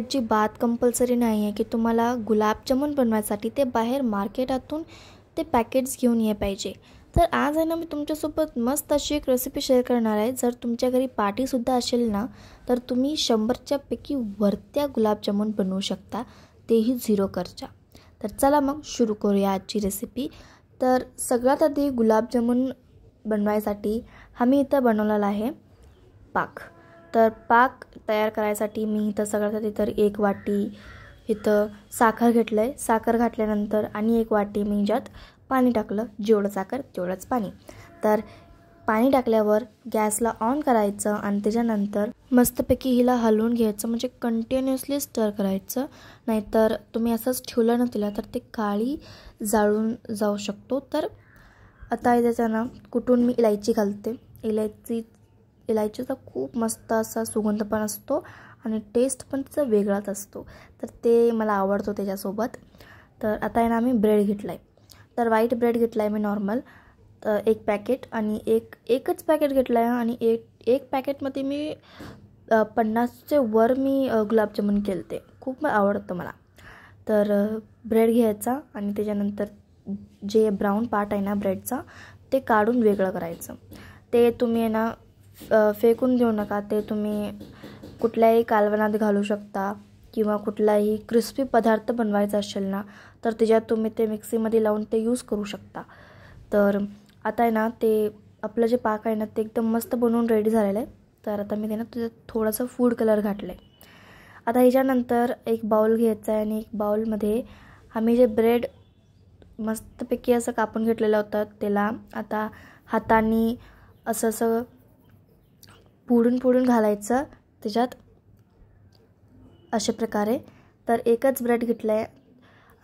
अजिबात कंपल्सरी नाही आहे की तुम्हाला गुलाबजामुन बनवायसाठी ते बाहेर मार्केटातून ते पॅकेट्स घेऊन ये पाहिजे। तर आज आहे ना, मी तुमच्यासोबत मस्त अशी एक रेसिपी शेअर करणार आहे। जर तुमच्या घरी पार्टीसुद्धा असेल ना, तर तुम्ही 100च्या पैकी वरत्या गुलाबजामुन बनवू शकता, तेही 0 खर्चा। तर चला मग सुरू करूया आजची रेसिपी। तर सगळ्यात आधी गुलाबजामुन बनवायसाठी आम्ही इथं बनवलेला आहे पाक। तर पाक तयार करायसाठी मी इथं सगळ्यात आधी तर 1 वाटी इथं साखर घेतलंय। साखर घातल्यानंतर आणि 1 वाटी मी ज्यात पाणी टाकलं, जेवढं साखर तेवढंच पाणी। तर पाणी टाकल्यावर गॅसला ऑन करायचं आणि त्याच्यानंतर मस्तपैकी हिला हलवून घ्यायचं, म्हणजे कंटिन्युअसली स्टर करायचं, नाहीतर तुम्ही असंच ठेवलं ना तिला तर ते काळी जाळून जाऊ शकतो। तर आता याचा ना कुठून मी इलायची घालते। इलायचीचा खूप मस्त असा सुगंध पण असतो आणि टेस्ट पण त्याचा वेगळाच असतो, तर ते मला आवडतो त्याच्यासोबत। तर आता आहे ना, मी ब्रेड घेतलाय। तर व्हाईट ब्रेड घेतलाय मी नॉर्मल, 1 पॅकेट आणि एकच पॅकेट घेतलाय आणि एक पॅकेटमध्ये मी 50चे वर मी गुलाबजामुन केलते। खूप आवडतं मला। तर ब्रेड घ्यायचा आणि त्याच्यानंतर जे ब्राऊन पार्ट आहे ना ब्रेडचा, ते काढून वेगळं करायचं। ते तुम्ही आहे ना फेकून देऊ नका, ते तुम्ही कुठल्याही कालवणात घालू शकता किंवा कुठलाही क्रिस्पी पदार्थ बनवायचा असेल ना, तर त्याच्यात तुम्ही ते मिक्सीमध्ये लावून ते यूज करू शकता। तर आता आहे ना, ते आपलं जे पाक आहे ना ते एकदम मस्त बनवून रेडी झालेलं आहे। तर आता मी त्यानं त्याच्यात थोडंसं फूड कलर घातलं आहे। आता ह्याच्यानंतर एक बाउल घ्यायचा आहे आणि एक बाउलमध्ये आम्ही जे ब्रेड मस्तपैकी असं कापून घेतलेलं होतं त्याला आता हाताने असं पुढून घालायचं त्याच्यात अशा प्रकारे। तर एकच ब्रेड घेतला आहे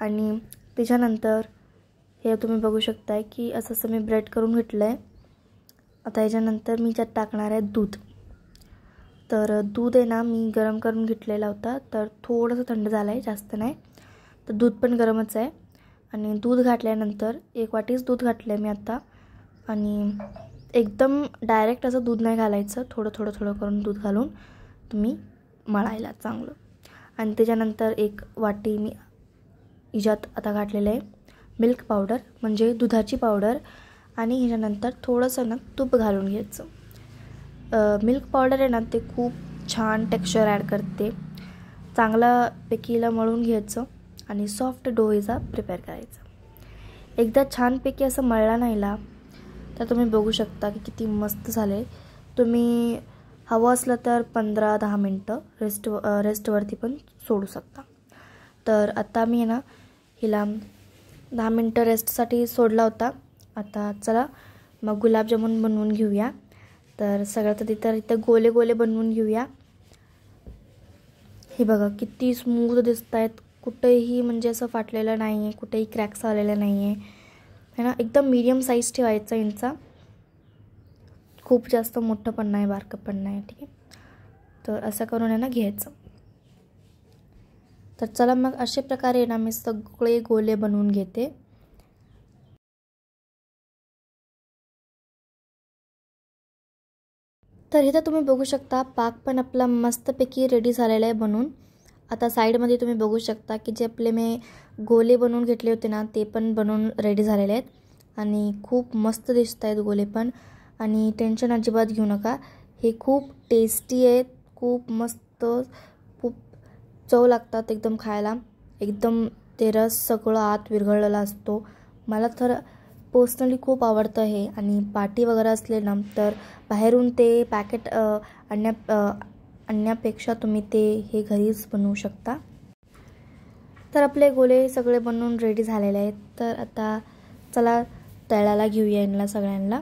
आणि त्याच्यानंतर हे तुम्ही बघू शकताय की असं मी ब्रेड करून घेतलं आहे। आता ह्याच्यानंतर मी त्यात टाकणार आहे दूध। तर दूध आहे ना मी गरम करून घेतलेला होता, तर थोडंसं थंड झालं आहे, जास्त नाही। तर दूध पण गरमच आहे आणि दूध घातल्यानंतर 1 वाटीच दूध घातलं आहे मी आता। आणि एकदम डायरेक्ट असं दूध नाही घालायचं, थोडं करून दूध घालून तुम्ही मळायला चांगलं। आणि त्याच्यानंतर 1 वाटी मी हिच्यात आता घातलेलं आहे मिल्क पावडर, म्हणजे दुधाची पावडर। आणि ह्याच्यानंतर थोडंसं ना तूप घालून घ्यायचं। मिल्क पावडर आहे ना ते खूप छान टेक्स्चर ॲड करते। चांगल्यापैकी हिला मळून घ्यायचं आणि सॉफ्ट डो हिचा प्रिपेअर करायचा। एकदा छानपैकी असं मळला नाहीला तर तुम्ही बघू शकता की किती मस्त झाले। तुम्ही हवं असलं तर 15-10 मिनटं रेस्टवरती पण सोडू शकता। तर आता मी ना हिला 10 मिनटं रेस्टसाठी सोडला होता। आता चला मग गुलाबजामुन बनवून घेऊया। तर सगळ्यात आधी तर इथं गोले बनवून घेऊया। हे बघा किती स्मूथ दिसत आहेत, कुठेही म्हणजे असं फाटलेलं नाही आहे, कुठेही क्रॅक्स आलेले नाही आहे ना। एकदम मीडियम साईज ठेवायचा यांचा, खूप जास्त मोठं पण नाही बारकं पण नाही, ठीक आहे। तर असं करून आहे ना घ्यायचं। तर चला मग अशा प्रकारे ना मी सगळे गोले बनवून घेते। तर इथं तुम्ही बघू शकता पाक पण आपला मस्तपैकी रेडी झालेला आहे बनवून। आता साईडमध्ये तुम्ही बघू शकता की जे आपले मी गोले बनवून घेतले होते ना ते पण बनवून रेडी झालेले आहेत आणि खूप मस्त दिसत आहेत गोले पण। आणि टेन्शन अजिबात घेऊ नका, हे खूप टेस्टी आहेत, खूप मस्त, खूप चव लागतात एकदम खायला। एकदम ते रस सगळं आत विरघळलेला असतो। मला तर पर्सनली खूप आवडतं हे। आणि पार्टी वगैरे असले ना तर बाहेरून ते पॅकेट आणण्यापेक्षा तुम्ही ते हे घरीच बनवू शकता। तर आपले गोले सगळे बनवून रेडी झालेले आहेत। तर आता चला तळायला घेऊया यांना सगळ्यांना।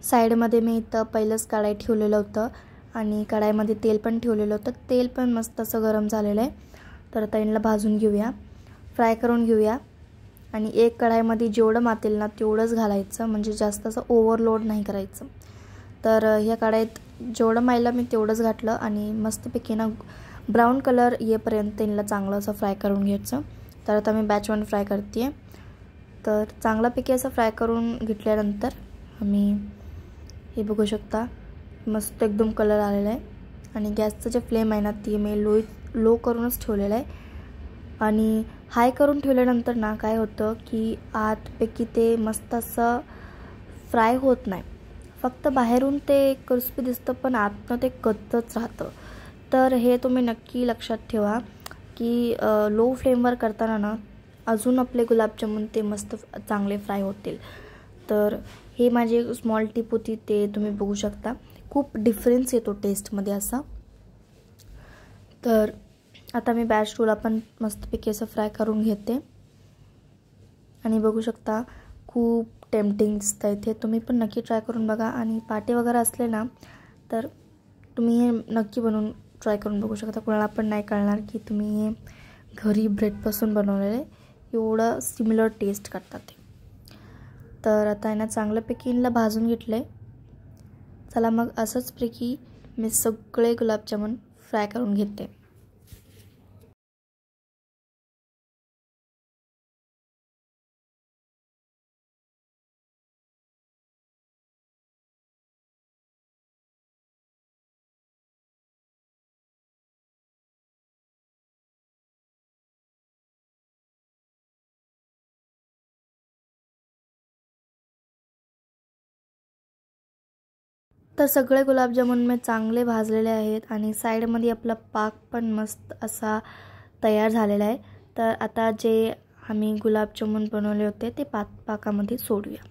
साईडमध्ये मी इथं पहिलंच कढाई ठेवलेलं होतं आणि कढाईमध्ये तेल पण ठेवलेलं होतं। तेल पण मस्त असं गरम झालेलं आहे। तर आता यांना भाजून घेऊया, फ्राय करून घेऊया। आणि एक कढाईमध्ये जेवढं मातेल ना तेवढंच घालायचं, म्हणजे जास्त असं ओव्हरलोड नाही करायचं। तर ह्या कढाईत जेवढं मायला मी तेवढंच घातलं आणि मस्तपैकी ना ब्राऊन कलर येईपर्यंत यांना चांगलं असं फ्राय करून घ्यायचं। तर आता मी बॅच 1 फ्राय करते आहे. तर चांगल्यापैकी असं फ्राय करून घेतल्यानंतर आम्ही हे बघू शकता मस्त एकदम कलर आलेला आहे. आणि गॅसचं जे फ्लेम आहे ना ती मी लो करूनच ठेवलेलं आहे. आणि हाय करून ठेवल्यानंतर ना काय होतं की आतपैकी ते मस्त असं फ्राय होत नाही. फक्त बाहेरून ते क्रिस्पी दिसतं पण आतनं ते कच्चंच राहतं. तर हे तुम्ही नक्की लक्षात ठेवा की लो फ्लेमवर करताना ना अजून आपले गुलाबजामुन ते मस्त चांगले फ्राय होतील. तर हे माझी स्मॉल टिप होती, ते तुम्ही बघू शकता. खूप डिफरन्स येतो टेस्टमध्ये असा. तर आता मी बॅच 2ला पण मस्तपैकी असं फ्राय करून घेते. आणि बघू शकता खूप टेम्पटिंग दिसतं इथे. तुम्ही पण नक्की ट्राय करून बघा. आणि पार्टी वगैरे असले ना तर तुम्ही हे नक्की बनवून ट्राय करून बघू शकता. कोणाला पण नाही कळणार की तुम्ही हे घरी ब्रेडपासून बनवलेले. एवढं सिमिलर टेस्ट करतात ते. तर आता यांना चांगल्यापैकी इनला भाजून घेतलं आहे. चला मग असंच पैकी मी सगळे गुलाबजामुन फ्राय करून घेते. तर सगळे गुलाबजामुन मी चांगले भाजलेले आहेत आणि साईडमध्ये आपला पाक पण मस्त असा तयार झालेला आहे. तर आता जे आम्ही गुलाबजामुन बनवले होते ते पाकामध्ये सोडूया.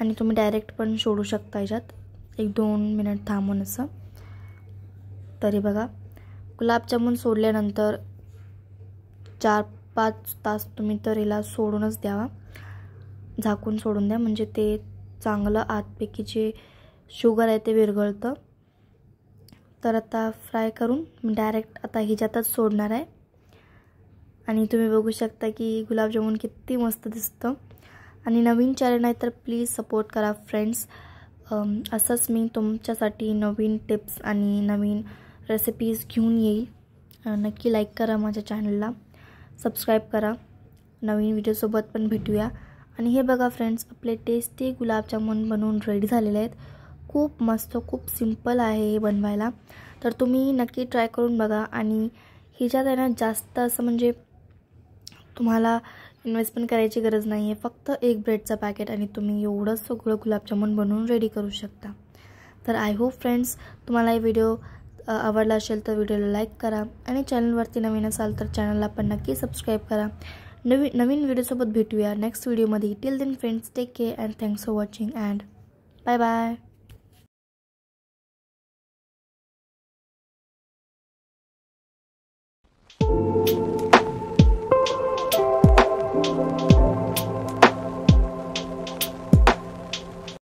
आणि तुम्ही डायरेक्ट पण सोडू शकता याच्यात 1-2 मिनिट थांबून असं. तरी बघा गुलाबजामुन सोडल्यानंतर 4-5 तास तुम्ही तर याला सोडूनच द्यावा. झाकून सोडून द्या म्हणजे ते चांगलं आतपैकी जे शुगर आहे ते विरघळतं. तर आता फ्राय करून मी डायरेक्ट आता ह्याच्यातच सोडणार आहे. आणि तुम्ही बघू शकता की गुलाबजामुन किती मस्त दिसतं. आणि नवीन चॅनल आहे तर प्लीज सपोर्ट करा फ्रेंड्स. असंच मी तुमच्यासाठी नवीन टिप्स आणि नवीन रेसिपीज घेऊन येईल. नक्की लाईक करा माझ्या चॅनलला, सबस्क्राईब करा. नवीन व्हिडिओसोबत पण भेटूया. आणि हे बघा फ्रेंड्स आपले टेस्टी गुलाबजामुन बनवून रेडी झालेले आहेत. खूप मस्त, खूप सिंपल आहे हे बनवायला. तर तुम्ही नक्की ट्राय करून बघा. आणि ह्याच्यात आहे ना जास्त असं म्हणजे तुम्हाला इन्व्हेस्ट पण करायची गरज नाही आहे. फक्त एक ब्रेडचं पॅकेट आणि तुम्ही एवढं सगळं गुलाबजामुन बनवून रेडी करू शकता. तर आय होप फ्रेंड्स तुम्हाला हे व्हिडिओ आवडला असेल तर व्हिडिओला लाईक करा. आणि चॅनलवरती नवीन असाल तर चॅनलला पण नक्की सबस्क्राईब करा. नवीन व्हिडिओसोबत भेटूया नेक्स्ट व्हिडिओमध्ये. Till then friends take care and thanks for watching and bye bye.